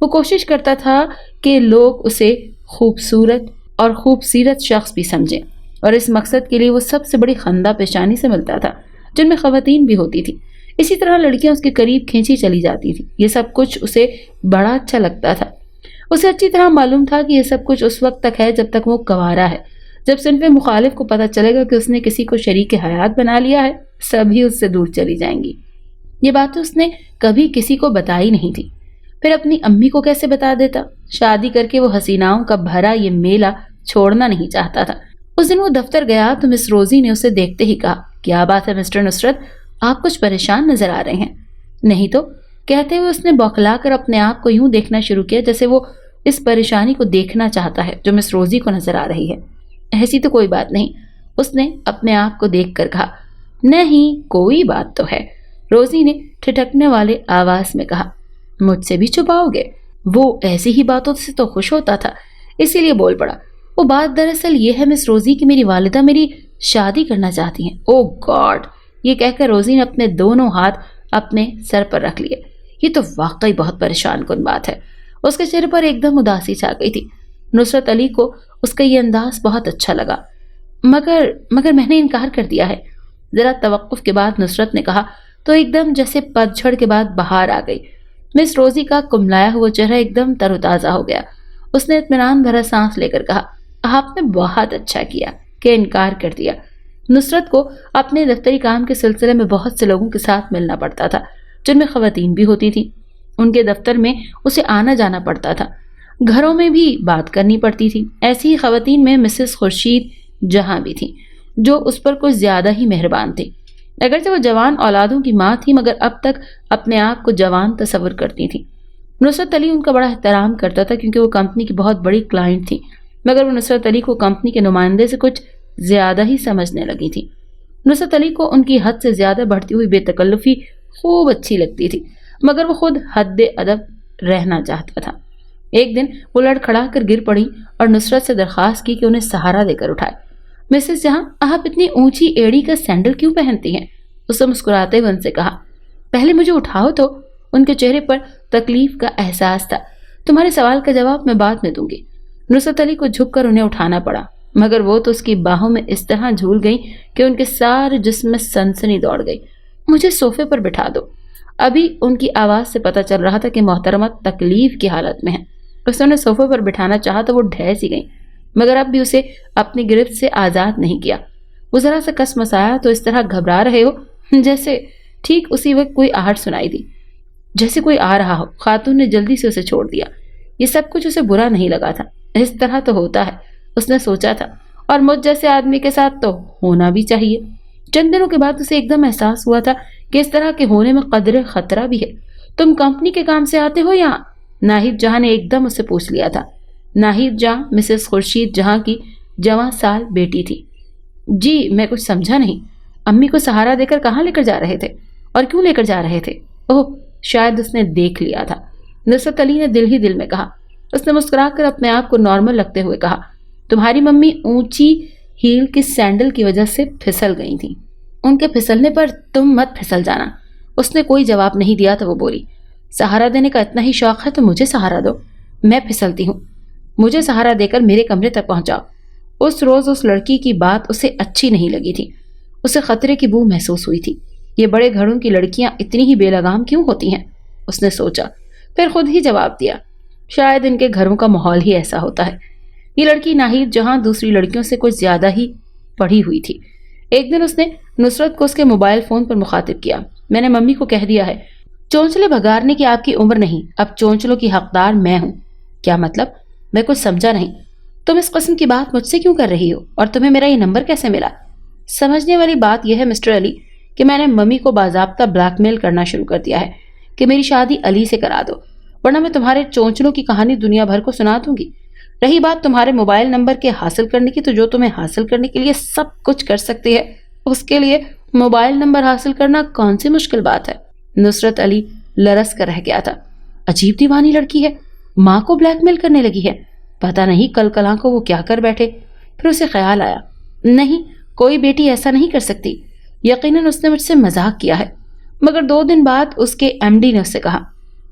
وہ کوشش کرتا تھا کہ لوگ اسے خوبصورت اور خوبصیرت شخص بھی سمجھیں، اور اس مقصد کے لیے وہ سب سے بڑی خندہ پیشانی سے ملتا تھا جن میں خواتین بھی ہوتی تھی۔ اسی طرح لڑکیاں اس کے قریب کھینچی چلی جاتی تھی۔ یہ سب کچھ اسے بڑا اچھا لگتا تھا۔ اسے اچھی طرح معلوم تھا کہ یہ سب کچھ اس وقت تک ہے جب تک وہ کنوارا ہے۔ جب صنف مخالف کو پتہ چلے گا کہ اس نے کسی کو شریک حیات بنا لیا ہے، سبھی اس سے دور چلی جائیں گی۔ یہ باتیں اس نے کبھی کسی کو بتائی نہیں تھی۔ پھر اپنی امی کو کیسے بتا دیتا؟ شادی کر کے وہ حسیناؤں کا بھرا یہ میلہ چھوڑنا نہیں چاہتا تھا۔ اس دن وہ دفتر گیا تو مس روزی نے اسے دیکھتے ہی کہا، کیا بات ہے مسٹر نصرت، آپ کچھ پریشان نظر آ رہے ہیں؟ نہیں تو، کہتے ہوئے اس نے بوکھلا کر اپنے آپ کو یوں دیکھنا شروع کیا جیسے وہ اس پریشانی کو دیکھنا چاہتا ہے جو مس روزی کو نظر آ رہی ہے۔ ایسی تو کوئی بات نہیں، اس نے اپنے آپ کو دیکھ کر کہا۔ نہیں، کوئی بات تو ہے، روزی نے ٹھٹکنے والے آواز میں کہا۔ مجھ سے بھی چھپاؤ گے؟ وہ ایسی ہی باتوں سے تو خوش ہوتا تھا، اسی لیے بول پڑا۔ وہ بات دراصل یہ ہے مس روزی کہ میری والدہ میری شادی کرنا چاہتی ہیں۔ او گاڈ! یہ کہہ کر روزی نے اپنے دونوں ہاتھ اپنے سر پر رکھ لیے۔ یہ تو واقعی بہت پریشان کن بات ہے۔ اس کے چہرے پر ایک دم اداسی چھا گئی تھی۔ نصرت علی کو اس کا یہ انداز بہت اچھا لگا۔ مگر میں نے انکار کر دیا ہے۔ ذرا توقف کے بعد نصرت نے کہا تو ایک دم جیسے پتجھڑ کے بعد بہار آ گئی۔ مس روزی کا کملایا ہوا چہرہ ایک دم تر و تازہ ہو گیا۔ اس نے اطمینان بھرا سانس لے کر کہا، آپ نے بہت اچھا کیا کہ انکار کر دیا۔ نصرت کو اپنے دفتری کام کے سلسلے میں بہت سے لوگوں کے ساتھ ملنا پڑتا تھا جن میں خواتین بھی ہوتی تھیں۔ ان کے دفتر میں اسے آنا جانا پڑتا تھا، گھروں میں بھی بات کرنی پڑتی تھی۔ ایسی ہی خواتین میں مسز خورشید جہاں بھی تھیں جو اس پر کچھ زیادہ ہی مہربان تھی۔ اگرچہ وہ جوان اولادوں کی ماں تھی مگر اب تک اپنے آپ کو جوان تصور کرتی تھی۔ نصرت علی ان کا بڑا احترام کرتا تھا کیونکہ وہ کمپنی کی بہت بڑی کلائنٹ تھی، مگر وہ نصرت علی کو کمپنی کے نمائندے سے کچھ زیادہ ہی سمجھنے لگی تھی۔ نصرت علی کو ان کی حد سے زیادہ بڑھتی ہوئی بے تکلفی خوب اچھی لگتی تھی، مگر وہ خود حد ادب رہنا چاہتا تھا۔ ایک دن وہ لڑ کھڑا کر گر پڑی اور نصرت سے درخواست کی کہ انہیں سہارا دے کر اٹھائے۔ مسز جہاں، آپ اتنی اونچی ایڑی کا سینڈل کیوں پہنتی ہیں؟ اس نے مسکراتے ہوئے ان سے کہا۔ پہلے مجھے اٹھاؤ تو۔ ان کے چہرے پر تکلیف کا احساس تھا۔ تمہارے سوال کا جواب میں بعد میں دوں گی۔ نصرت علی کو جھک کر انہیں اٹھانا پڑا، مگر وہ تو اس کی باہوں میں اس طرح جھول گئی کہ ان کے سارے جسم میں سنسنی دوڑ گئی۔ مجھے صوفے پر بٹھا دو۔ ابھی ان کی آواز سے پتہ چل رہا تھا کہ محترمہ تکلیف کی حالت میں ہیں۔ اس نے صوفے پر بٹھانا چاہا تو وہ ڈھہ سی گئی، مگر اب بھی اسے اپنی گرفت سے آزاد نہیں کیا۔ وہ ذرا سا کس مسایا تو اس طرح گھبرا رہے ہو جیسے ٹھیک اسی وقت کوئی آہٹ سنائی دی، جیسے کوئی آ رہا ہو۔ خاتون نے جلدی سے اسے چھوڑ دیا۔ یہ سب کچھ اسے برا نہیں لگا تھا۔ اس طرح تو ہوتا ہے، اس نے سوچا تھا، اور مجھ جیسے آدمی کے ساتھ تو ہونا بھی چاہیے۔ چند دنوں کے بعد اسے ایک دم احساس ہوا تھا کہ اس طرح کے ہونے میں قدر خطرہ بھی ہے۔ تم کمپنی کے کام سے آتے ہو یا؟ ناہید جہاں نے ایک دم اسے پوچھ لیا تھا۔ ناہید جہاں مسز خورشید جہاں کی جواں سال بیٹی تھی۔ جی، میں کچھ سمجھا نہیں۔ امی کو سہارا دے کر کہاں لے کر جا رہے تھے اور کیوں لے کر جا رہے تھے؟ اوہ، شاید اس نے دیکھ لیا تھا، نصرت علی نے دل ہی دل میں کہا۔ اس نے مسکرا کر اپنے آپ کو نارمل رکھتے ہوئے کہا، تمہاری ممی اونچی ہیل کی سینڈل کی وجہ سے پھسل گئی تھی، ان کے پھسلنے پر تم مت پھسل جانا۔ اس نے کوئی جواب نہیں دیا تو وہ بولی، سہارا دینے کا اتنا ہی شوق ہے تو مجھے سہارا دو، میں پھسلتی ہوں، مجھے سہارا دے کر میرے کمرے تک پہنچاؤ۔ اس روز اس لڑکی کی بات اسے اچھی نہیں لگی تھی، اسے خطرے کی بو محسوس ہوئی تھی۔ یہ بڑے گھروں کی لڑکیاں اتنی ہی بے لگام کیوں ہوتی ہیں؟ اس نے سوچا، پھر خود ہی جواب دیا، شاید ان کے گھروں کا ماحول ہی ایسا ہوتا ہے۔ یہ لڑکی ناہید جہاں دوسری لڑکیوں سے کچھ زیادہ ہی پڑھی ہوئی تھی۔ ایک دن اس نے نصرت کو اس کے موبائل فون پر مخاطب کیا، میں نے ممی کو کہہ دیا ہے، چونچلے بھگارنے کی آپ کی عمر نہیں، اب چونچلوں کی حقدار میں ہوں۔ کیا مطلب؟ میں کچھ سمجھا نہیں۔ تم اس قسم کی بات مجھ سے کیوں کر رہی ہو اور تمہیں میرا یہ نمبر کیسے ملا؟ سمجھنے والی بات یہ ہے مسٹر علی کہ میں نے ممی کو باضابطہ بلیک میل کرنا شروع کر دیا ہے کہ میری شادی علی سے کرا دو، ورنہ میں تمہارے چونچلوں کی کہانی دنیا بھر کو سنا دوں گی۔ رہی بات تمہارے موبائل نمبر کے حاصل کرنے کی، تو جو تمہیں حاصل کرنے کے لیے سب کچھ کر سکتی ہے، اس کے لیے موبائل نمبر حاصل کرنا کون سی مشکل بات ہے؟ نصرت علی لرس کر رہ گیا تھا۔ عجیب دیوانی لڑکی ہے، ماں کو بلیک میل کرنے لگی ہے، پتہ نہیں کل کلاں کو وہ کیا کر بیٹھے۔ پھر اسے خیال آیا، نہیں، کوئی بیٹی ایسا نہیں کر سکتی، یقیناً اس نے مجھ سے مذاق کیا ہے۔ مگر 2 دن بعد اس کے ایم ڈی نے اس سے کہا،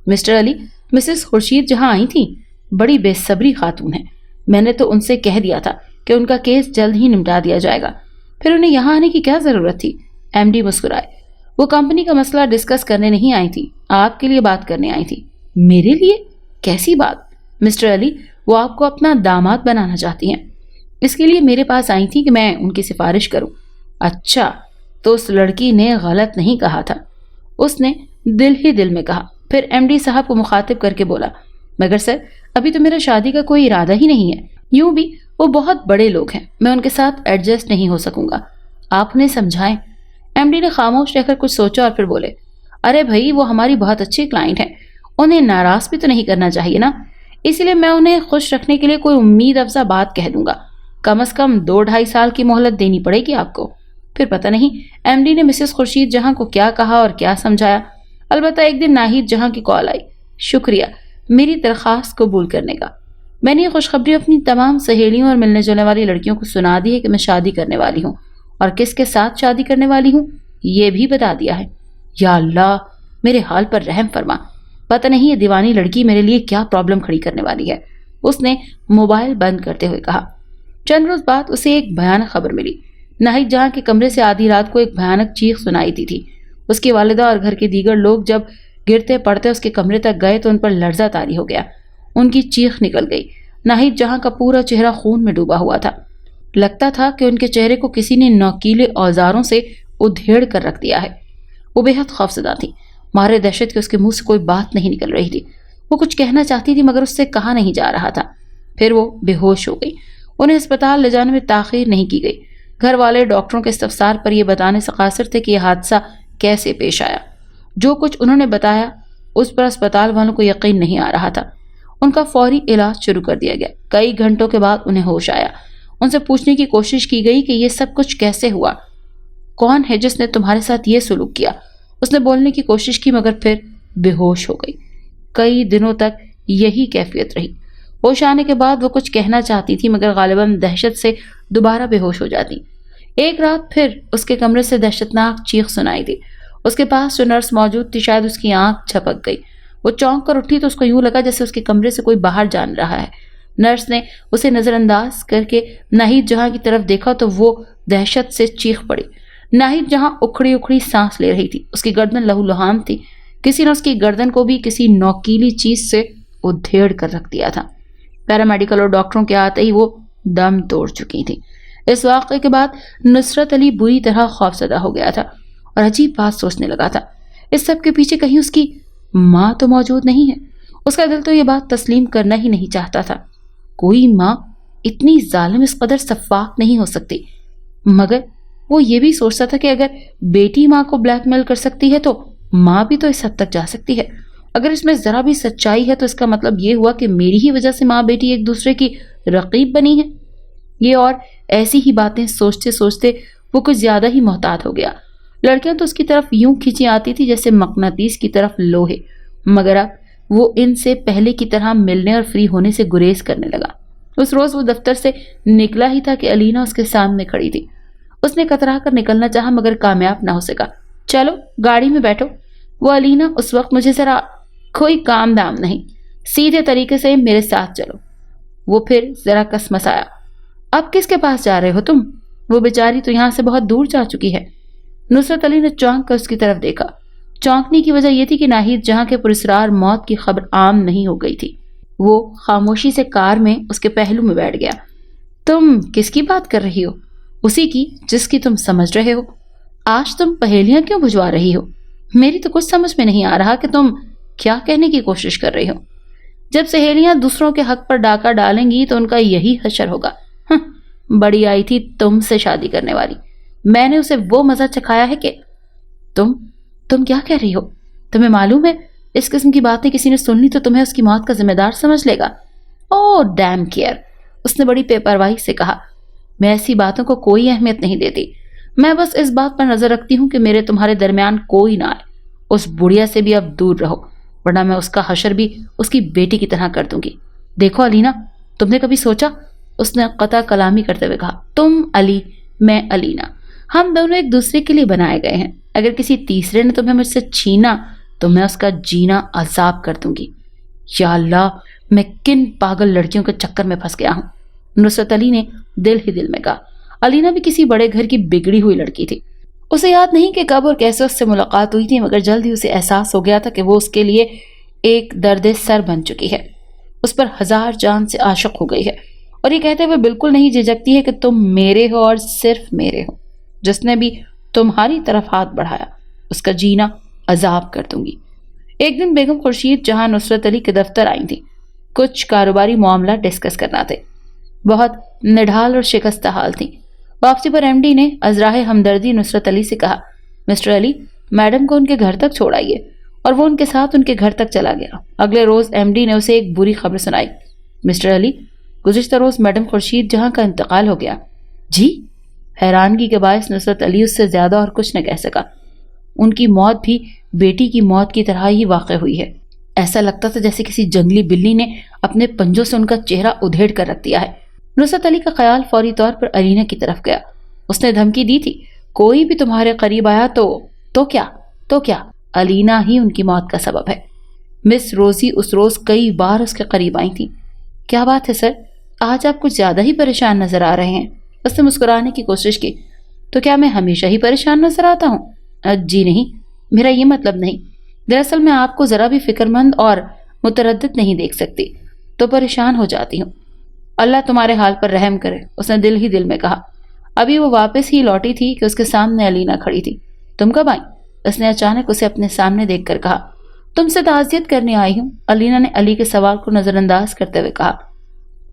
مسٹر علی، مسز خورشید جہاں آئی تھی بڑی بے صبری خاتون ہے. میں نے تو ان سے کہہ دیا تھا کہ ان کا کیس جلد ہی نمٹا دیا جائے گا. پھر انہیں یہاں آنے کی کیا ضرورت تھی؟ ایم ڈی مسکرائے. وہ کمپنی کا مسئلہ ڈسکس کرنے نہیں آئی تھی, آپ کے لیے بات کرنے آئی تھی. میرے لیے؟ کیسی بات؟ مسٹر علی وہ آپ کو اپنا داماد بنانا چاہتی ہیں, اس کے لیے میرے پاس آئی تھی کہ میں ان کی سفارش کروں. اچھا, تو اس لڑکی نے غلط نہیں کہا تھا, اس نے دل ہی دل میں کہا. پھر ایم ڈی صاحب کو مخاطب کر کے بولا, مگر سر ابھی تو میرا شادی کا کوئی ارادہ ہی نہیں ہے. یوں بھی وہ بہت بڑے لوگ ہیں, میں ان کے ساتھ ایڈجسٹ نہیں ہو سکوں گا, آپ انہیں سمجھائیں. ایم ڈی نے خاموش رہ کر کچھ سوچا اور پھر بولے, ارے بھائی وہ ہماری بہت اچھی کلائنٹ ہیں, انہیں ناراض بھی تو نہیں کرنا چاہیے نا, اسی لیے میں انہیں خوش رکھنے کے لیے کوئی امید افزا بات کہہ دوں گا. کم از کم 2-2.5 سال کی مہلت دینی پڑے گی آپ کو. پھر پتہ نہیں ایم ڈی نے مسز خورشید جہاں کو کیا کہا اور کیا سمجھایا. البتہ ایک دن ناہید جہاں کی کال آئی. شکریہ میری درخواست قبول کرنے کا. میں نے یہ خوشخبری اپنی تمام سہیلیوں اور ملنے جلنے والی لڑکیوں کو سنا دی ہے کہ میں شادی کرنے والی ہوں, اور کس کے ساتھ شادی کرنے والی ہوں یہ بھی بتا دیا ہے. یا اللہ میرے حال پر رحم فرما, پتہ نہیں یہ دیوانی لڑکی میرے لیے کیا پرابلم کھڑی کرنے والی ہے, اس نے موبائل بند کرتے ہوئے کہا. چند روز بعد اسے ایک بھیانک خبر ملی. ناہید جہاں کے کمرے سے آدھی رات کو ایک بھیانک چیخ سنائی دی تھی. اس کی والدہ اور گھر کے دیگر لوگ جب گرتے پڑتے اس کے کمرے تک گئے تو ان پر لرزہ طاری ہو گیا. ان کی چیخ نکل گئی. ناہید جہاں کا پورا چہرہ خون میں ڈوبا ہوا تھا. لگتا تھا کہ ان کے چہرے کو کسی نے نوکیلے اوزاروں سے ادھیڑ کر رکھ دیا ہے. وہ بے حد خوفزدہ تھی. مارے دہشت کے اس کے منہ سے کوئی بات نہیں نکل رہی تھی. وہ کچھ کہنا چاہتی تھی مگر اس سے کہا نہیں جا رہا تھا. پھر وہ بے ہوش ہو گئی. انہیں اسپتال لے جانے میں تاخیر نہیں کی گئی. گھر والے ڈاکٹروں کے استفسار پر یہ بتانے سے قاصر تھے کہ یہ حادثہ کیسے پیش آیا. جو کچھ انہوں نے بتایا اس پر اسپتال والوں کو یقین نہیں آ رہا تھا. ان کا فوری علاج شروع کر دیا گیا. کئی گھنٹوں کے بعد انہیں ہوش آیا. ان سے پوچھنے کی کوشش کی گئی کہ یہ سب کچھ کیسے ہوا, کون ہے جس نے تمہارے ساتھ یہ سلوک کیا. اس نے بولنے کی کوشش کی مگر پھر بے ہوش ہو گئی. کئی دنوں تک یہی کیفیت رہی. ہوش آنے کے بعد وہ کچھ کہنا چاہتی تھی مگر غالباً دہشت سے دوبارہ بے ہوش ہو جاتی. ایک رات پھر اس کے کمرے سے دہشتناک چیخ سنائی دی. اس کے پاس جو نرس موجود تھی شاید اس کی آنکھ جھپک گئی. وہ چونک کر اٹھی تو اس کو یوں لگا جیسے اس کے کمرے سے کوئی باہر جان رہا ہے. نرس نے اسے نظر انداز کر کے ناہید جہاں کی طرف دیکھا تو وہ دہشت سے چیخ پڑی. ناہید جہاں اکھڑی اکھڑی سانس لے رہی تھی. اس کی گردن لہو لہان تھی. کسی نے اس کی گردن کو بھی کسی نوکیلی چیز سے ادھیڑ کر رکھ دیا تھا. پیرامیڈیکل اور ڈاکٹروں کے آتے ہی وہ دم توڑ چکی تھی. اس واقعے کے بعد نصرت علی بری طرح خوفزدہ ہو گیا تھا اور عجیب بات سوچنے لگا تھا. اس سب کے پیچھے کہیں اس کی ماں تو موجود نہیں ہے. اس کا دل تو یہ بات تسلیم کرنا ہی نہیں چاہتا تھا. کوئی ماں اتنی ظالم اس قدر سفاک نہیں ہو سکتی. مگر وہ یہ بھی سوچتا تھا کہ اگر بیٹی ماں کو بلیک میل کر سکتی ہے تو ماں بھی تو اس حد تک جا سکتی ہے. اگر اس میں ذرا بھی سچائی ہے تو اس کا مطلب یہ ہوا کہ میری ہی وجہ سے ماں بیٹی ایک دوسرے کی رقیب بنی ہے. یہ اور ایسی ہی باتیں سوچتے سوچتے وہ کچھ زیادہ ہی محتاط ہو گیا. لڑکیاں تو اس کی طرف یوں کھینچی آتی تھی جیسے مقناطیس کی طرف لوہے, مگر اب وہ ان سے پہلے کی طرح ملنے اور فری ہونے سے گریز کرنے لگا. اس روز وہ دفتر سے نکلا ہی تھا کہ علینا اس کے سامنے کھڑی تھی. اس نے کترا کر نکلنا چاہا مگر کامیاب نہ ہو سکا. چلو گاڑی میں بیٹھو. وہ علینا اس وقت مجھے ذرا کوئی کام دام نہیں, سیدھے طریقے سے میرے ساتھ چلو. وہ پھر ذرا کسمسایا. اب کس کے پاس جا رہے ہو تم؟ وہ بیچاری تو یہاں سے بہت دور جا چکی ہے. نصرت علی نے چونک کر اس کی طرف دیکھا. چونکنے کی وجہ یہ تھی کہ ناہید جہاں کے پراسرار موت کی خبر عام نہیں ہو گئی تھی. وہ خاموشی سے کار میں اس کے پہلو میں بیٹھ گیا. تم کس کی بات کر رہی ہو؟ اسی کی جس کی تم سمجھ رہے ہو. آج تم پہیلیاں کیوں بجھوا رہی ہو؟ میری تو کچھ سمجھ میں نہیں آ رہا کہ تم کیا کہنے کی کوشش کر رہی ہو. جب سہیلیاں دوسروں کے حق پر ڈاکہ ڈالیں گی تو ان کا یہی حشر ہوگا. بڑی آئی تھی تم سے شادی کرنے والی, میں نے اسے وہ مزہ چکھایا ہے کہ تم کیا کہہ رہی ہو؟ تمہیں معلوم ہے اس قسم کی باتیں کسی نے سن لی تو تمہیں اس کی موت کا ذمہ دار سمجھ لے گا. او ڈیم کیئر, اس نے بڑی بے پرواہی سے کہا. میں ایسی باتوں کو کوئی اہمیت نہیں دیتی. میں بس اس بات پر نظر رکھتی ہوں کہ میرے تمہارے درمیان کوئی نہ آئے. اس بڑھیا سے بھی اب دور رہو ورنہ میں اس کا حشر بھی اس کی بیٹی کی طرح کر دوں گی. دیکھو علینا, تم نے کبھی سوچا؟ اس نے قطع کلامی کرتے ہوئے کہا. تم علی, میں علینا, ہم دونوں ایک دوسرے کے لیے بنائے گئے ہیں. اگر کسی تیسرے نے تمہیں مجھ سے چھینا تو میں اس کا جینا عذاب کر دوں گی. یا اللہ، میں کن پاگل لڑکیوں کے چکر میں پھنس گیا ہوں، نصرت علی نے دل ہی دل میں کہا۔ علینا بھی کسی بڑے گھر کی بگڑی ہوئی لڑکی تھی۔ اسے یاد نہیں کہ کب اور کیسے اس سے ملاقات ہوئی تھی، مگر جلد ہی اسے احساس ہو گیا تھا کہ وہ اس کے لیے ایک درد سر بن چکی ہے، اس پر ہزار جان سے عاشق ہو گئی ہے، اور یہ کہتے ہوئے بالکل نہیں جھجکتی ہے کہ تم میرے ہو اور صرف میرے ہو۔ جس نے بھی تمہاری طرف ہاتھ بڑھایا اس کا جینا عذاب کر دوں گی۔ ایک دن بیگم خورشید جہاں نصرت علی کے دفتر آئی تھی، کچھ کاروباری معاملہ ڈسکس کرنا تھے۔ بہت نڈھال اور شکستہ حال تھی۔ واپسی پر ایم ڈی نے ازراہ ہمدردی نصرت علی سے کہا، مسٹر علی، میڈم کو ان کے گھر تک چھوڑ آئیے، اور وہ ان کے ساتھ ان کے گھر تک چلا گیا۔ اگلے روز ایم ڈی نے اسے ایک بری خبر سنائی، مسٹر علی، گزشتہ روز میڈم خورشید جہاں کا انتقال ہو گیا۔ جی؟ حیرانگی کے باعث نصرت علی اس سے زیادہ اور کچھ نہ کہہ سکا۔ ان کی موت بھی بیٹی کی موت کی طرح ہی واقع ہوئی ہے۔ ایسا لگتا تھا جیسے کسی جنگلی بلی نے اپنے پنجوں سے ان کا چہرہ ادھیڑ کر رکھ دیا ہے۔ نصرت علی کا خیال فوری طور پر علینا کی طرف گیا۔ اس نے دھمکی دی تھی، کوئی بھی تمہارے قریب آیا تو کیا علینا ہی ان کی موت کا سبب ہے۔ مس روزی اس روز کئی بار اس کے قریب آئی تھی۔ کیا بات ہے سر، آج آپ کچھ زیادہ ہی پریشان نظر آ رہے ہیں۔ اس نے مسکرانے کی کوشش کی۔ تو کیا میں ہمیشہ ہی پریشان نظر آتا ہوں؟ جی نہیں، میرا یہ مطلب نہیں۔ دراصل میں آپ کو ذرا بھی فکر مند اور متردد نہیں دیکھ سکتی، تو پریشان ہو جاتی ہوں۔ اللہ تمہارے حال پر رحم کرے، اس نے دل ہی دل میں کہا۔ ابھی وہ واپس ہی لوٹی تھی کہ اس کے سامنے علینا کھڑی تھی۔ تم کب آئی؟ اس نے اچانک اسے اپنے سامنے دیکھ کر کہا۔ تم سے تعزیت کرنے آئی ہوں، علینا نے علی کے سوال کو نظر انداز کرتے ہوئے کہا۔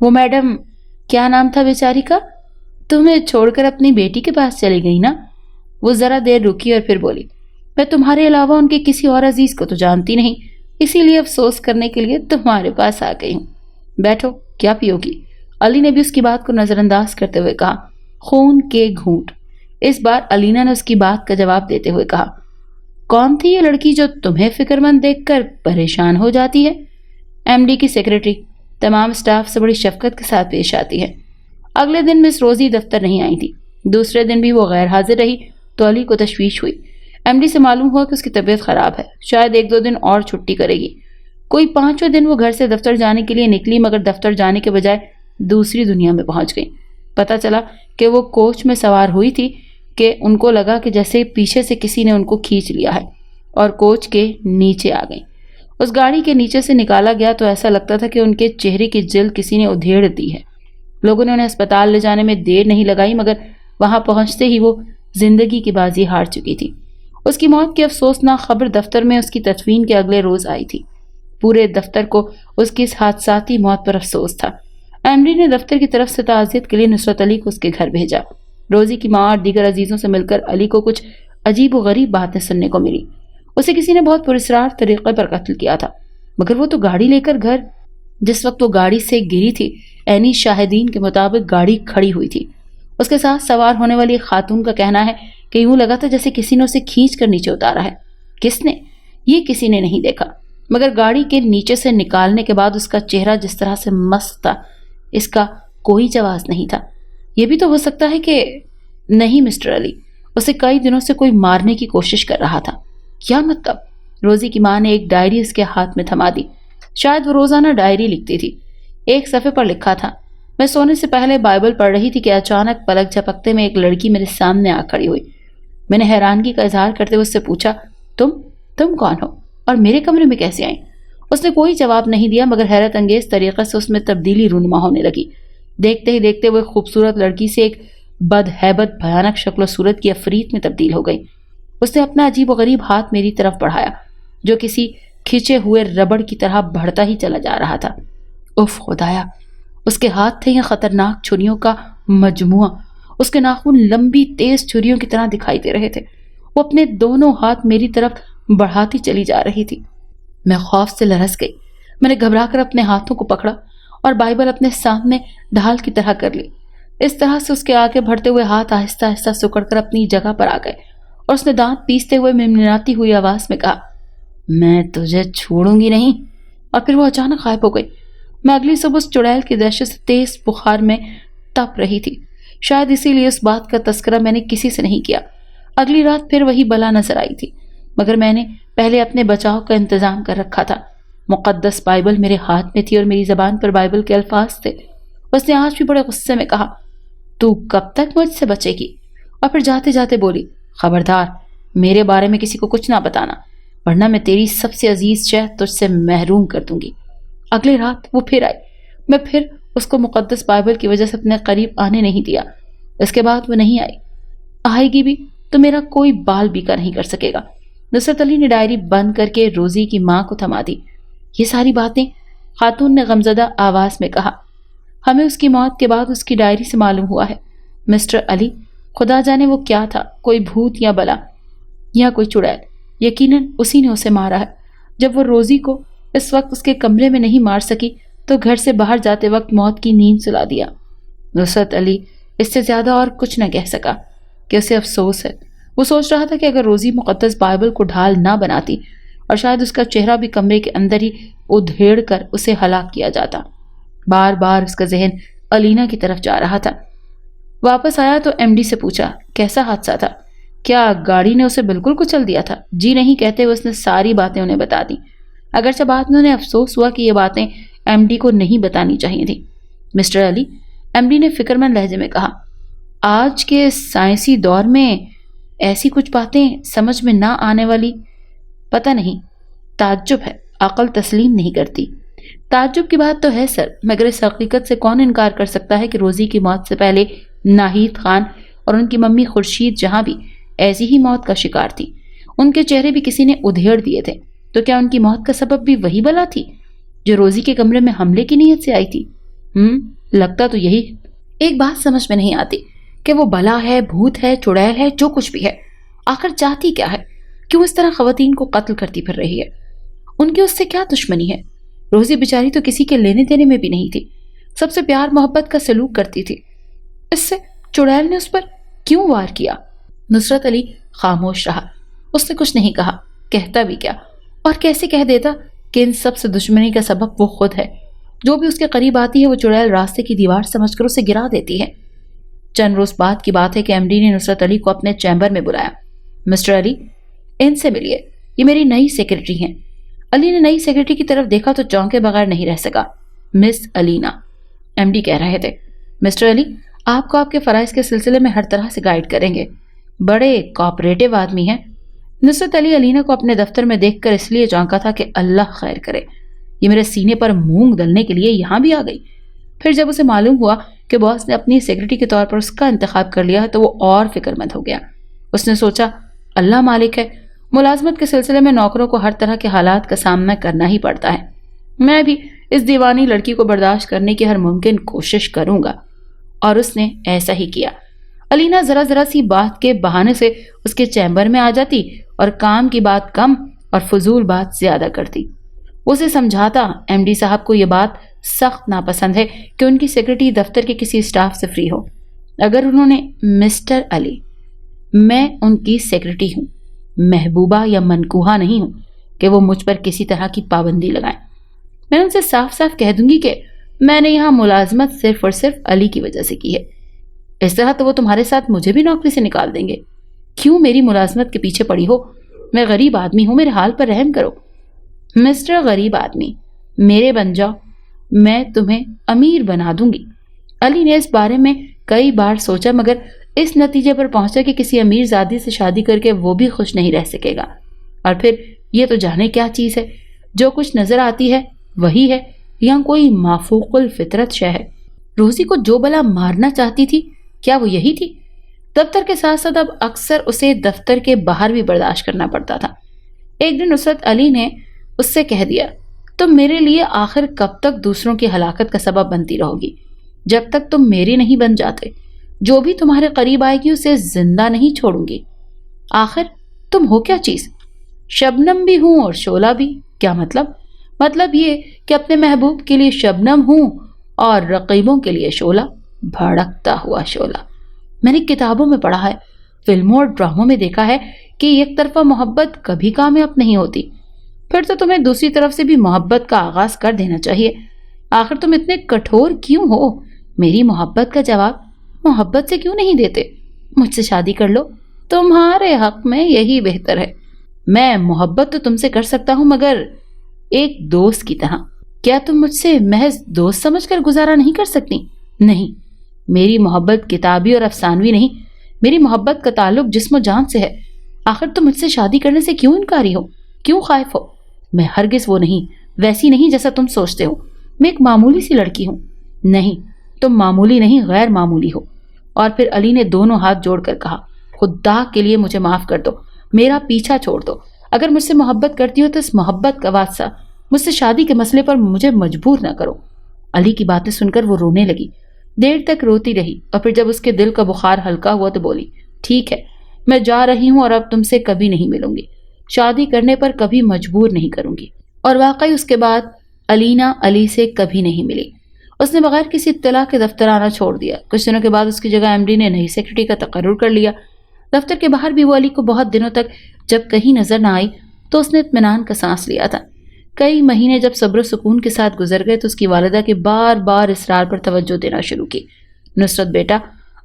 وہ میڈم، کیا نام تھا بیچاری کا؟ تمہیں چھوڑ کر اپنی بیٹی کے پاس چلی گئی نا؟ وہ ذرا دیر رکی اور پھر بولی، میں تمہارے علاوہ ان کے کسی اور عزیز کو تو جانتی نہیں، اسی لیے افسوس کرنے کے لیے تمہارے پاس آ گئی ہوں۔ بیٹھو، کیا پیو گی؟ علی نے بھی اس کی بات کو نظر انداز کرتے ہوئے کہا۔ خون کے گھونٹ۔ اس بار علینا نے اس کی بات کا جواب دیتے ہوئے کہا، کون تھی یہ لڑکی جو تمہیں فکر مند دیکھ کر پریشان ہو جاتی ہے؟ ایم ڈی کی سیکرٹری، تمام سٹاف سے بڑی شفقت کے ساتھ پیش آتی ہے۔ اگلے دن مس روزی دفتر نہیں آئی تھی۔ دوسرے دن بھی وہ غیر حاضر رہی تو علی کو تشویش ہوئی۔ ایم ڈی سے معلوم ہوا کہ اس کی طبیعت خراب ہے، شاید 1-2 دن اور چھٹی کرے گی۔ کوئی 5ویں دن وہ گھر سے دفتر جانے کے لیے نکلی، مگر دفتر جانے کے بجائے دوسری دنیا میں پہنچ گئی۔ پتہ چلا کہ وہ کوچ میں سوار ہوئی تھی کہ ان کو لگا کہ جیسے پیچھے سے کسی نے ان کو کھینچ لیا ہے، اور کوچ کے نیچے آ گئی۔ اس گاڑی کے نیچے سے نکالا گیا تو ایسا لگتا تھا کہ ان کے چہرے کی جلد کسی نے ادھیڑ دی ہے۔ لوگوں نے انہیں اسپتال لے جانے میں دیر نہیں لگائی، مگر وہاں پہنچتے ہی وہ زندگی کی بازی ہار چکی تھی۔ اس کی موت کی افسوسناک خبر دفتر میں اس کی تدفین کے اگلے روز آئی تھی۔ پورے دفتر کو اس کی اس حادثاتی موت پر افسوس تھا۔ ایم ڈی نے دفتر کی طرف سے تعزیت کے لیے نصرت علی کو اس کے گھر بھیجا۔ روزی کی ماں اور دیگر عزیزوں سے مل کر علی کو کچھ عجیب و غریب باتیں سننے کو ملی۔ اسے کسی نے بہت پراسرار طریقے پر قتل کیا تھا، مگر وہ تو گاڑی لے کر گھر، جس وقت وہ گاڑی سے گری تھی عینی شاہدین کے مطابق گاڑی کھڑی ہوئی تھی۔ اس کے ساتھ سوار ہونے والی ایک خاتون کا کہنا ہے کہ یوں لگا تھا جیسے کسی نے اسے کھینچ کر نیچے اتارا ہے۔ کس نے؟ یہ کسی نے نہیں دیکھا، مگر گاڑی کے نیچے سے نکالنے کے بعد اس کا چہرہ جس طرح سے مست تھا، اس کا کوئی جواز نہیں تھا۔ یہ بھی تو ہو سکتا ہے کہ نہیں مسٹر علی، اسے کئی دنوں سے کوئی مارنے کی کوشش کر رہا تھا۔ کیا مطلب؟ روزی کی ماں نے ایک ڈائری اس کے ہاتھ میں تھما دی۔ شاید وہ روزانہ ڈائری لکھتی تھی۔ ایک صفحے پر لکھا تھا، میں سونے سے پہلے بائبل پڑھ رہی تھی کہ اچانک پلک جھپکتے میں ایک لڑکی میرے سامنے آ کھڑی ہوئی۔ میں نے حیرانگی کا اظہار کرتے ہوئے اس سے پوچھا، تم کون ہو اور میرے کمرے میں کیسے آئیں؟ اس نے کوئی جواب نہیں دیا، مگر حیرت انگیز طریقے سے اس میں تبدیلی رونما ہونے لگی۔ دیکھتے ہی دیکھتے وہ ایک خوبصورت لڑکی سے ایک بدہیبت بھیانک شکل و صورت کی عفریت میں تبدیل ہو گئی۔ اس نے اپنا عجیب و غریب ہاتھ میری طرف بڑھایا، جو کسی کھینچے ہوئے ربڑ کی طرح بڑھتا ہی چلا جا رہا تھا۔ اف خدایا، اس کے ہاتھ تھے یہ خطرناک چھریوں کا مجموعہ۔ اس کے ناخن لمبی تیز چھریوں کی طرح دکھائی دے رہے تھے۔ وہ اپنے دونوں ہاتھ میری طرف بڑھاتی چلی جا رہی تھی۔ میں خوف سے لرز گئی۔ میں نے گھبرا کر اپنے ہاتھوں کو پکڑا اور بائبل اپنے سامنے ڈھال کی طرح کر لی۔ اس طرح سے اس کے آگے بڑھتے ہوئے ہاتھ آہستہ آہستہ سکڑ کر اپنی جگہ پر آ گئے، اور اس نے دانت پیستے ہوئے منمناتی ہوئی آواز میں کہا، میں تجھے چھوڑوں گی نہیں، اور پھر وہ اچانک غائب ہو گئی۔ میں اگلی صبح اس چڑیل کی دہشت سے تیز بخار میں تپ رہی تھی۔ شاید اسی لیے اس بات کا تذکرہ میں نے کسی سے نہیں کیا۔ اگلی رات پھر وہی بلا نظر آئی تھی، مگر میں نے پہلے اپنے بچاؤ کا انتظام کر رکھا تھا۔ مقدس بائبل میرے ہاتھ میں تھی اور میری زبان پر بائبل کے الفاظ تھے۔ اس نے آج بھی بڑے غصے میں کہا، تو کب تک مجھ سے بچے گی؟ اور پھر جاتے جاتے بولی، خبردار میرے بارے میں کسی کو کچھ نہ بتانا، ورنہ میں تیری سب سے عزیز شے تجھ سے محروم کر دوں گی۔ اگلی رات وہ پھر آئی۔ میں پھر اس کو مقدس بائبل کی وجہ سے اپنے قریب آنے نہیں دیا۔ اس کے بعد وہ نہیں آئی۔ آئے گی بھی تو میرا کوئی بال بیکا نہیں کر سکے گا۔ نصرت علی نے ڈائری بند کر کے روزی کی ماں کو تھما دی۔ یہ ساری باتیں خاتون نے غمزدہ آواز میں کہا۔ ہمیں اس کی موت کے بعد اس کی ڈائری سے معلوم ہوا ہے مسٹر علی، خدا جانے وہ کیا تھا، کوئی بھوت یا بلا یا کوئی چڑیل، یقیناً اسی نے اسے مارا ہے۔ جب وہ روزی کو اس وقت اس کے کمرے میں نہیں مار سکی تو گھر سے باہر جاتے وقت موت کی نیند سلا دیا۔ نصرت علی اس سے زیادہ اور کچھ نہ کہہ سکا کہ اسے افسوس ہے۔ وہ سوچ رہا تھا کہ اگر روزی مقدس بائبل کو ڈھال نہ بناتی اور شاید اس کا چہرہ بھی کمرے کے اندر ہی ادھیڑ کر اسے ہلاک کیا جاتا۔ بار بار اس کا ذہن الینا کی طرف جا رہا تھا۔ واپس آیا تو ایم ڈی سے پوچھا، کیسا حادثہ تھا؟ کیا گاڑی نے اسے بالکل کچل دیا تھا؟ جی نہیں کہتے ہوئے اس نے ساری باتیں انہیں بتا دی۔ اگرچہ بعد میں انہیں افسوس ہوا کہ یہ باتیں ایم ڈی کو نہیں بتانی چاہیے تھی۔ مسٹر علی، ایم ڈی نے فکر مند لہجے میں کہا، آج کے سائنسی دور میں ایسی کچھ باتیں سمجھ میں نہ آنے والی، پتہ نہیں، تعجب ہے، عقل تسلیم نہیں کرتی۔ تعجب کی بات تو ہے سر، مگر اس حقیقت سے کون انکار کر سکتا ہے کہ روزی کی موت سے پہلے ناہید خان اور ان کی ممی خورشید جہاں بھی ایسی ہی موت کا شکار تھی۔ ان کے چہرے بھی کسی نے ادھیڑ دیے تھے، تو کیا ان کی موت کا سبب بھی وہی بلا تھی جو روزی کے کمرے میں حملے کی نیت سے آئی تھی؟ لگتا تو یہی۔ ایک بات سمجھ میں نہیں آتی کہ وہ بلا ہے، بھوت ہے، چڑیل ہے، جو کچھ بھی ہے، آخر چاہتی کیا ہے؟ کیوں اس طرح خواتین کو قتل کرتی پھر رہی ہے؟ ان کی اس سے کیا دشمنی ہے؟ روزی بیچاری تو کسی کے لینے دینے میں بھی نہیں تھی، سب سے پیار محبت کا سلوک کرتی تھی، اس سے چڑیل نے اس پر کیوں وار کیا؟ نصرت علی خاموش رہا۔ اس نے کچھ نہیں کہا، کہتا بھی کیا، اور کیسے کہہ دیتا کہ ان سب سے دشمنی کا سبب وہ خود ہے۔ جو بھی اس کے قریب آتی ہے وہ چڑیل راستے کی دیوار سمجھ کر اسے گرا دیتی ہے۔ چند روز بعد کی بات ہے کہ ایم ڈی نے نصرت علی کو اپنے چیمبر میں بلایا۔ مسٹر علی، ان سے ملیے، یہ میری نئی سیکرٹری ہیں۔ علی نے نئی سیکرٹری کی طرف دیکھا تو چونکے بغیر نہیں رہ سکا۔ مس الینا، ایم ڈی کہہ رہے تھے، مسٹر علی آپ کو آپ کے فرائض کے سلسلے میں ہر طرح سے گائیڈ کریں گے، بڑے کوآپریٹو آدمی ہیں۔ نصرت علی الینا کو اپنے دفتر میں دیکھ کر اس لیے چونکا تھا کہ اللہ خیر کرے، یہ میرے سینے پر مونگ دلنے کے لیے یہاں بھی آ گئی۔ پھر جب اسے معلوم ہوا کہ باس نے اپنی سیکرٹری کے طور پر اس کا انتخاب کر لیا تو وہ اور فکر مند ہو گیا۔ اس نے سوچا، اللہ مالک ہے، ملازمت کے سلسلے میں نوکروں کو ہر طرح کے حالات کا سامنا کرنا ہی پڑتا ہے، میں بھی اس دیوانی لڑکی کو برداشت کرنے کی ہر ممکن کوشش کروں گا۔ اور اس نے ایسا ہی کیا۔ الینا ذرا سی بات کے بہانے سے اس کے چیمبر میں آ جاتی اور کام کی بات کم اور فضول بات زیادہ کرتی۔ اسے سمجھاتا ایم ڈی صاحب کو یہ بات سخت ناپسند ہے کہ ان کی سیکرٹری دفتر کے کسی اسٹاف سے فری ہو۔ اگر انہوں نے مسٹر علی، میں ان کی سیکرٹری ہوں، محبوبہ یا منکوہا نہیں ہوں کہ وہ مجھ پر کسی طرح کی پابندی لگائیں۔ میں ان سے صاف صاف کہہ دوں گی کہ میں نے یہاں ملازمت صرف اور صرف علی کی وجہ سے کی ہے۔ اس طرح تو وہ تمہارے ساتھ مجھے بھی نوکری سے نکال دیں گے۔ کیوں میری ملازمت کے پیچھے پڑی ہو؟ میں غریب آدمی ہوں، میرے حال پر رحم کرو۔ مسٹر غریب آدمی، میرے بن جاؤ، میں تمہیں امیر بنا دوں گی۔ علی نے اس بارے میں کئی بار سوچا مگر اس نتیجے پر پہنچا کہ کسی امیر زادی سے شادی کر کے وہ بھی خوش نہیں رہ سکے گا۔ اور پھر یہ تو جانے کیا چیز ہے، جو کچھ نظر آتی ہے وہی ہے یا کوئی مافوق الفطرت شے ہے۔ روزی کو جو بلا مارنا چاہتی تھی کیا وہ یہی تھی؟ دفتر کے ساتھ ساتھ اب اکثر اسے دفتر کے باہر بھی برداشت کرنا پڑتا تھا۔ ایک دن نصرت علی نے اس سے کہہ دیا، تم میرے لیے آخر کب تک دوسروں کی ہلاکت کا سبب بنتی رہو گی؟ جب تک تم میری نہیں بن جاتے، جو بھی تمہارے قریب آئے گی اسے زندہ نہیں چھوڑوں گی۔ آخر تم ہو کیا چیز؟ شبنم بھی ہوں اور شعلہ بھی۔ کیا مطلب؟ مطلب یہ کہ اپنے محبوب کے لیے شبنم ہوں اور رقیبوں کے لیے شعلہ، بھڑکتا ہوا شعلہ۔ میں نے کتابوں میں پڑھا ہے، فلموں اور ڈراموں میں دیکھا ہے کہ ایک طرفہ محبت کبھی کامیاب نہیں ہوتی۔ پھر تو تمہیں دوسری طرف سے بھی محبت کا آغاز کر دینا چاہیے۔ آخر تم اتنے کٹھور کیوں ہو؟ میری محبت کا جواب محبت سے کیوں نہیں دیتے؟ مجھ سے شادی کر لو، تمہارے حق میں یہی بہتر ہے۔ میں محبت تو تم سے کر سکتا ہوں مگر ایک دوست کی طرح۔ کیا تم مجھ سے محض دوست سمجھ کر گزارا نہیں کر سکتی؟ نہیں، میری محبت کتابی اور افسانوی نہیں، میری محبت کا تعلق جسم و جان سے ہے۔ آخر تم مجھ سے شادی کرنے سے کیوں انکاری ہو؟ کیوں خائف ہو؟ میں ہرگز وہ نہیں، ویسی نہیں جیسا تم سوچتے ہو۔ میں ایک معمولی سی لڑکی ہوں۔ نہیں، تم معمولی نہیں، غیر معمولی ہو۔ اور پھر علی نے دونوں ہاتھ جوڑ کر کہا، خدا کے لیے مجھے معاف کر دو، میرا پیچھا چھوڑ دو۔ اگر مجھ سے محبت کرتی ہو تو اس محبت کا واسطہ مجھ سے شادی کے مسئلے پر مجھے مجبور نہ کرو۔ علی کی باتیں سن کر وہ رونے لگی، دیر تک روتی رہی، اور پھر جب اس کے دل کا بخار ہلکا ہوا تو بولی، ٹھیک ہے، میں جا رہی ہوں اور اب تم سے کبھی نہیں ملوں گی، شادی کرنے پر کبھی مجبور نہیں کروں گی۔ اور واقعی اس کے بعد علینا علی سے کبھی نہیں ملی۔ اس نے بغیر کسی اطلاع کے دفتر آنا چھوڑ دیا۔ کچھ دنوں کے بعد اس کی جگہ ایم ڈی نے نئی سیکرٹری کا تقرر کر لیا۔ دفتر کے باہر بھی وہ علی کو بہت دنوں تک جب کہیں نظر نہ آئی تو اس نے اطمینان کا سانس لیا تھا۔ کئی مہینے جب صبر و سکون کے ساتھ گزر گئے تو اس کی والدہ کے بار بار اصرار پر توجہ دینا شروع کی۔ نصرت بیٹا،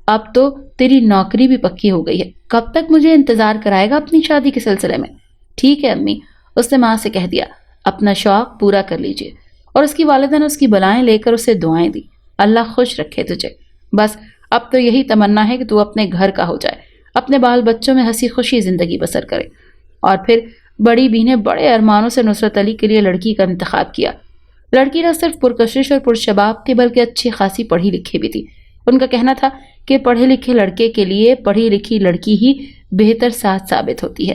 اب تو تیری نوکری بھی پکی ہو گئی ہے، کب تک مجھے انتظار کرائے گا اپنی شادی کے سلسلے میں؟ ٹھیک ہے امی، اس نے ماں سے کہہ دیا، اپنا شوق پورا کر لیجئے۔ اور اس کی والدہ نے اس کی بلائیں لے کر اسے دعائیں دی، اللہ خوش رکھے تجھے، بس اب تو یہی تمنا ہے کہ تو اپنے گھر کا ہو جائے، اپنے بال بچوں میں ہنسی خوشی زندگی بسر کرے۔ اور پھر بڑی بی نے بڑے ارمانوں سے نصرت علی کے لیے لڑکی کا انتخاب کیا۔ لڑکی نہ صرف پرکشش اور پرشباب تھی بلکہ اچھی خاصی پڑھی لکھی بھی تھی۔ ان کا کہنا تھا کہ پڑھے لکھے لڑکے کے لیے پڑھی لکھی لڑکی ہی بہتر ساتھ ثابت ہوتی ہے۔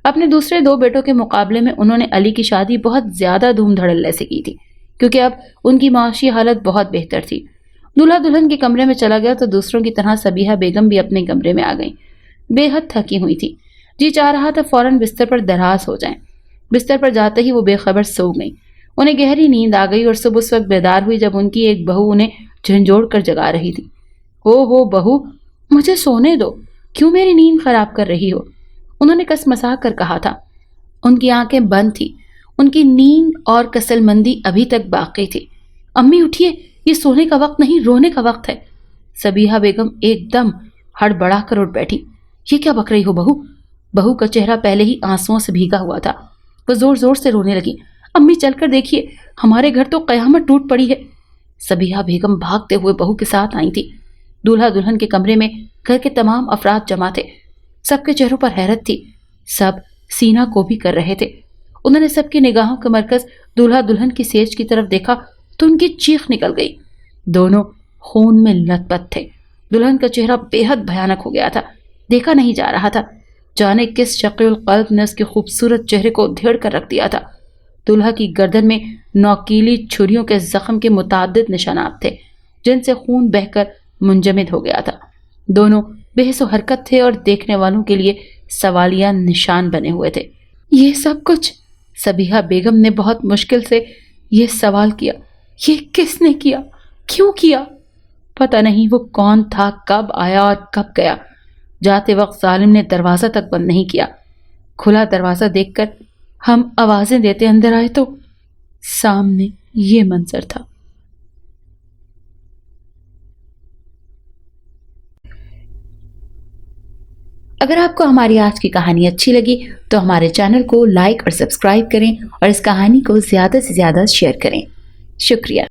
اپنے دوسرے دو بیٹوں کے مقابلے میں انہوں نے علی کی شادی بہت زیادہ دھوم دھڑلے سے کی تھی، کیونکہ اب ان کی معاشی حالت بہت بہتر تھی۔ دولہا دلہن کے کمرے میں چلا گیا تو دوسروں کی طرح صبیحہ بیگم بھی اپنے کمرے میں آ گئیں۔ بے حد تھکی ہوئی تھی، جی چاہ رہا تھا فوراً بستر پر دراز ہو جائیں۔ بستر پر جاتے ہی وہ بے خبر سو گئیں۔ انہیں گہری نیند آ گئی اور صبح اس وقت بیدار ہوئی جب ان کی ایک بہو انہیں جھنجھوڑ کر جگا رہی تھی۔ ہو بہو، مجھے سونے دو، کیوں میری نیند خراب کر رہی ہو؟ انہوں نے کسمسا کر کہا تھا۔ ان کی آنکھیں بند تھی، ان کی نیند اور کسل مندی ابھی تک باقی تھی۔ امی اٹھیے، یہ سونے کا وقت نہیں، رونے کا وقت ہے۔ صبیحہ بیگم ایک دم ہڑبڑا کر اٹھ بیٹھی۔ یہ کیا بک رہی ہو بہو؟ بہو کا چہرہ پہلے ہی آنسوؤں سے بھیگا ہوا تھا۔ وہ زور زور سے رونے لگی۔ امی چل کر دیکھیے، ہمارے گھر تو قیامت ٹوٹ پڑی ہے۔ صبیحہ بیگم بھاگتے ہوئے بہو کے ساتھ آئی تھی۔ دولہا دلہن کے کمرے میں گھر کے تمام افراد جمع تھے۔ سب کے چہروں پر حیرت تھی، سب سینہ کو بھی کر رہے تھے۔ انہوں نے سب کی نگاہوں کا مرکز دولہا دلہن کی سیج کی طرف دیکھا تو ان کی چیخ نکل گئی۔ دونوں خون میں لت پت تھے۔ دلہن کا چہرہ بے حد بھیانک ہو گیا تھا، دیکھا نہیں جا رہا تھا۔ جانے کس شقی القلب نے اس کے خوبصورت چہرے کو دھیڑ کر رکھ دیا تھا۔ دولہا کی گردن میں نوکیلی چھریوں کے زخم کے متعدد نشانات تھے جن سے خون بہہ کر منجمد ہو گیا تھا۔ دونوں بے حس و حرکت تھے اور دیکھنے والوں کے لیے سوالیہ نشان بنے ہوئے تھے۔ یہ سب کچھ؟ صبیحہ بیگم نے بہت مشکل سے یہ سوال کیا، یہ کس نے کیا؟ کیوں کیا؟ پتہ نہیں وہ کون تھا، کب آیا اور کب گیا۔ جاتے وقت ظالم نے دروازہ تک بند نہیں کیا۔ کھلا دروازہ دیکھ کر ہم آوازیں دیتے اندر آئے تو سامنے یہ منظر تھا۔ اگر آپ کو ہماری آج کی کہانی اچھی لگی تو ہمارے چینل کو لائک اور سبسکرائب کریں اور اس کہانی کو زیادہ سے زیادہ شیئر کریں۔ شکریہ۔